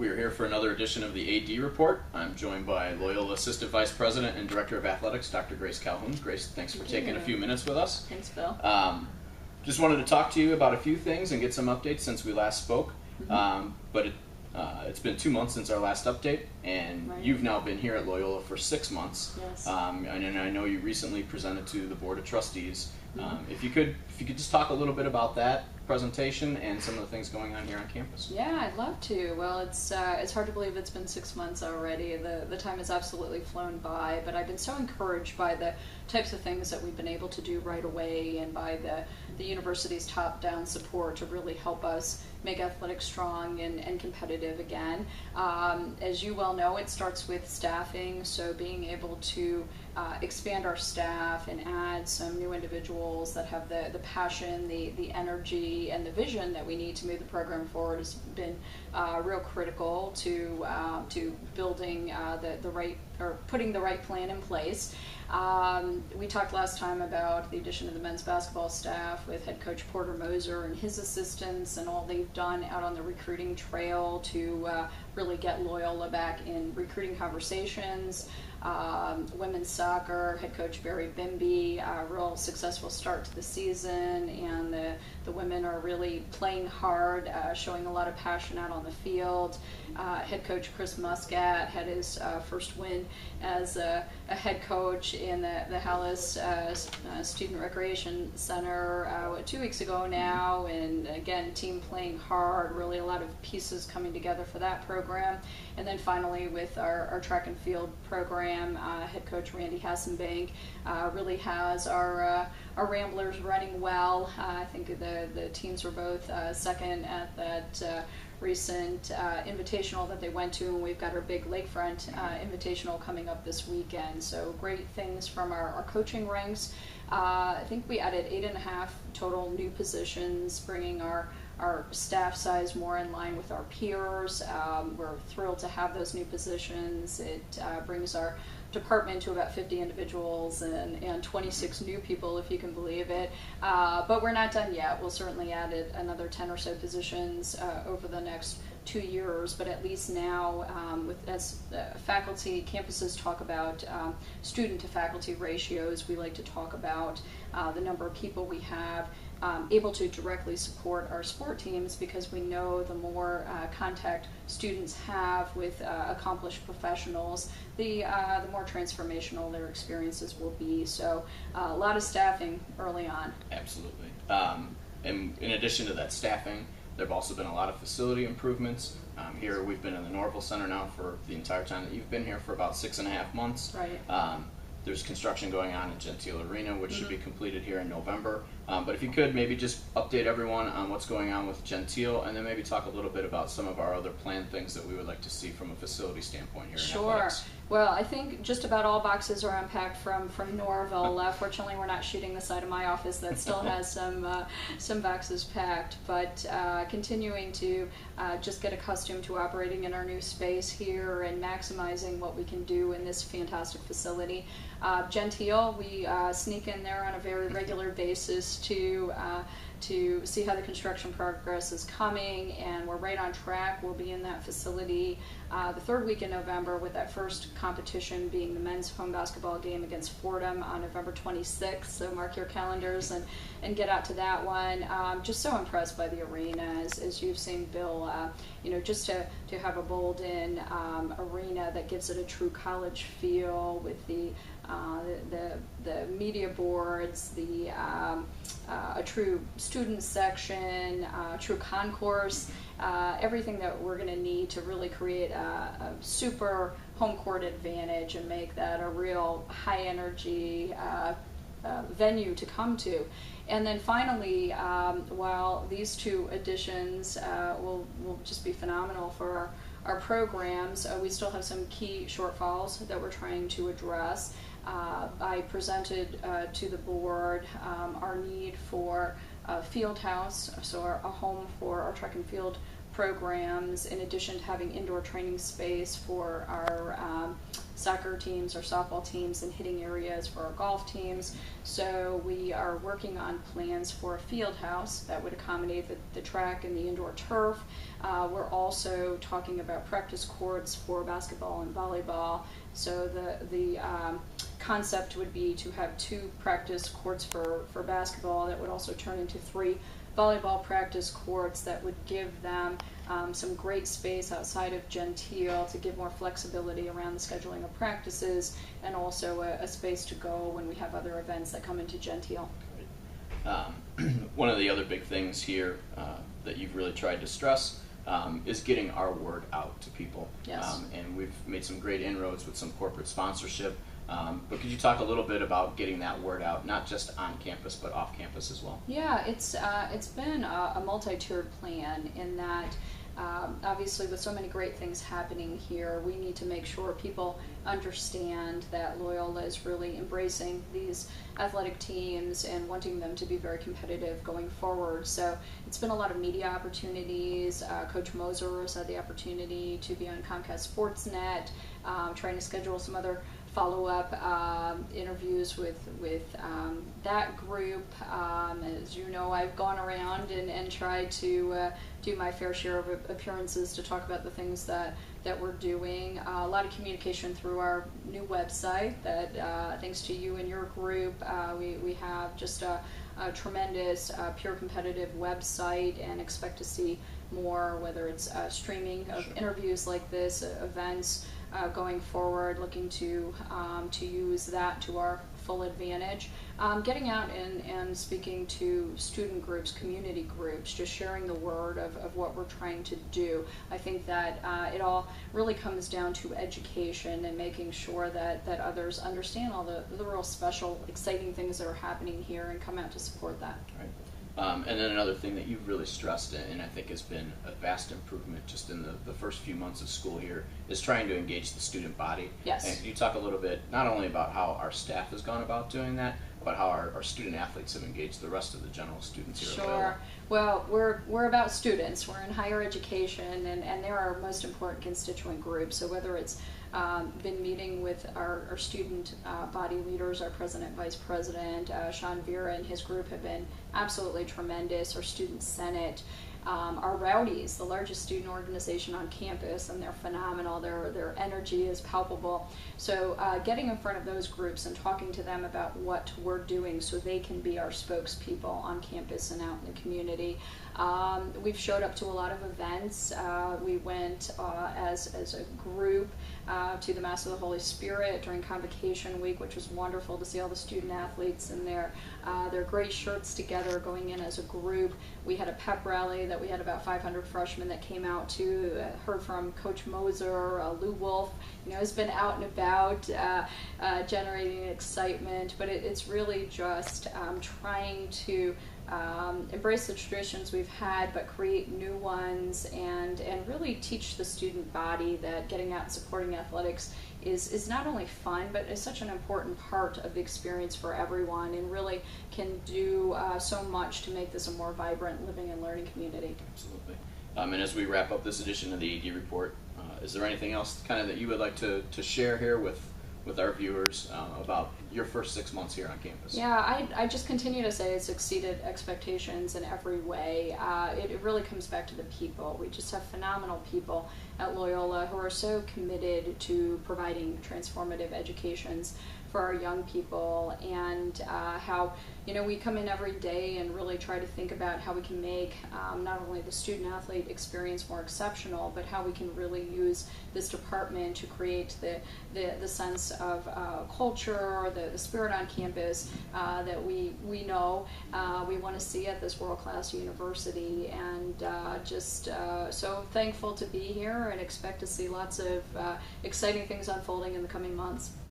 We are here for another edition of the AD Report. I'm joined by Loyola Assistant Vice President and Director of Athletics, Dr. Grace Calhoun. Grace, thanks for taking a few minutes with us. Thanks, Bill. Just wanted to talk to you about a few things and get some updates since we last spoke. It's been 2 months since our last update, and Right. you've now been here at Loyola for 6 months. Yes. And I know you recently presented to the Board of Trustees. If you could just talk a little bit about that presentation and some of the things going on here on campus. Yeah, I'd love to. Well, it's hard to believe it's been 6 months already. The time has absolutely flown by, but I've been so encouraged by the types of things that we've been able to do right away, and by the university's top-down support to really help us make athletics strong and competitive again. As you well know, it starts with staffing, so being able to expand our staff and add some new individuals that have the passion, the energy, and the vision that we need to move the program forward has been real critical to building the right, or putting the right plan in place. We talked last time about the addition of the men's basketball staff with head coach Porter Moser and his assistants, and all they've done out on the recruiting trail to really get Loyola back in recruiting conversations. Women's soccer, head coach Barry Bimby, a real successful start to the season, and the women are really playing hard, showing a lot of passion out on the field. Head coach Chris Muscat had his first win as a head coach in the Hallis Student Recreation Center 2 weeks ago now, and again, team playing hard, really a lot of pieces coming together for that program. And then finally with our track and field program, head coach Randy Hassenbank really has our Ramblers running well. I think the teams were both second at that recent invitational that they went to, and we've got our big Lakefront invitational coming up this weekend. So great things from our coaching ranks. I think we added 8.5 total new positions, bringing our staff size more in line with our peers. We're thrilled to have those new positions. It brings our department to about 50 individuals and 26 new people, if you can believe it. But we're not done yet. We'll certainly add another 10 or so positions over the next 2 years, but at least now, as faculty, campuses talk about student to faculty ratios, we like to talk about the number of people we have able to directly support our sport teams, because we know the more contact students have with accomplished professionals, the more transformational their experiences will be. So a lot of staffing early on. Absolutely. And in addition to that staffing, there have also been a lot of facility improvements. Here we've been in the Norville Center now for the entire time that you've been here, for about 6.5 months. Right. There's construction going on at Gentile Arena, which should be completed here in November. But if you could maybe just update everyone on what's going on with Gentile, and then maybe talk a little bit about some of our other planned things that we would like to see from a facility standpoint here in athletics. Well, I think just about all boxes are unpacked from Norville. Fortunately, we're not shooting the side of my office that still has some boxes packed, but continuing to just get accustomed to operating in our new space here and maximizing what we can do in this fantastic facility. Gentile, we sneak in there on a very regular basis to see how the construction progress is coming, and we're right on track. We'll be in that facility the third week in November, with that first competition being the men's home basketball game against Fordham on November 26th. So mark your calendars and get out to that one. Just so impressed by the arena, as you've seen, Bill. Just to have a bowled-in arena that gives it a true college feel, with the media boards, a true student section, true concourse, everything that we're going to need to really create a super home court advantage and make that a real high energy venue to come to. And then finally, while these two additions will just be phenomenal for our programs, we still have some key shortfalls that we're trying to address. I presented to the board our need for a field house, so a home for our track and field programs, in addition to having indoor training space for our soccer teams, our softball teams, and hitting areas for our golf teams. So we are working on plans for a field house that would accommodate the track and the indoor turf. We're also talking about practice courts for basketball and volleyball. So the concept would be to have 2 practice courts for basketball that would also turn into 3 volleyball practice courts that would give them some great space outside of Gentile to give more flexibility around the scheduling of practices, and also a space to go when we have other events that come into Gentile. One of the other big things here that you've really tried to stress is getting our word out to people. Yes. And we've made some great inroads with some corporate sponsorship. But could you talk a little bit about getting that word out, not just on campus, but off campus as well? Yeah, it's been a multi-tiered plan in that obviously with so many great things happening here, we need to make sure people understand that Loyola is really embracing these athletic teams and wanting them to be very competitive going forward. So it's been a lot of media opportunities. Coach Moser has had the opportunity to be on Comcast Sportsnet, trying to schedule some other follow-up interviews with that group. As you know, I've gone around and tried to do my fair share of appearances to talk about the things that we're doing. A lot of communication through our new website that, thanks to you and your group, we have just a tremendous, pure competitive website, and expect to see more, whether it's streaming of interviews like this, events, going forward, looking to use that to our full advantage. Getting out and speaking to student groups, community groups, just sharing the word of what we're trying to do. I think that it all really comes down to education and making sure that others understand all the real special, exciting things that are happening here and come out to support that. Right. And then another thing that you've really stressed, and I think has been a vast improvement just in the first few months of school here, is trying to engage the student body. Yes. And can you talk a little bit, not only about how our staff has gone about doing that, but how our student athletes have engaged the rest of the general students here at Loyola? Sure. Well, we're about students. We're in higher education, and they're our most important constituent group. So whether it's been meeting with our student body leaders, our president, vice president, Sean Vera and his group have been absolutely tremendous. Our student senate, our Rowdies, the largest student organization on campus, and they're phenomenal. Their energy is palpable. So getting in front of those groups and talking to them about what we're doing so they can be our spokespeople on campus and out in the community. We've showed up to a lot of events. We went as a group to the Mass of the Holy Spirit during Convocation Week, which was wonderful to see all the student athletes in their gray shirts together going in as a group. We had a pep rally that we had about 500 freshmen that came out to. Heard from Coach Moser, Lou Wolf, has been out and about, generating excitement. But it's really just trying to embrace the traditions we've had, but create new ones, and really teach the student body that getting out and supporting athletics is not only fun, but is such an important part of the experience for everyone, and really can do so much to make this a more vibrant living and learning community. Absolutely. And as we wrap up this edition of the AD Report, is there anything else kind of that you would like to share here with our viewers about your first 6 months here on campus? Yeah, I just continue to say it's exceeded expectations in every way. It really comes back to the people. We just have phenomenal people at Loyola who are so committed to providing transformative educations for our young people, and how we come in every day and really try to think about how we can make not only the student athlete experience more exceptional, but how we can really use this department to create the sense of culture, the spirit on campus that we know we want to see at this world-class university, and just so thankful to be here and expect to see lots of exciting things unfolding in the coming months.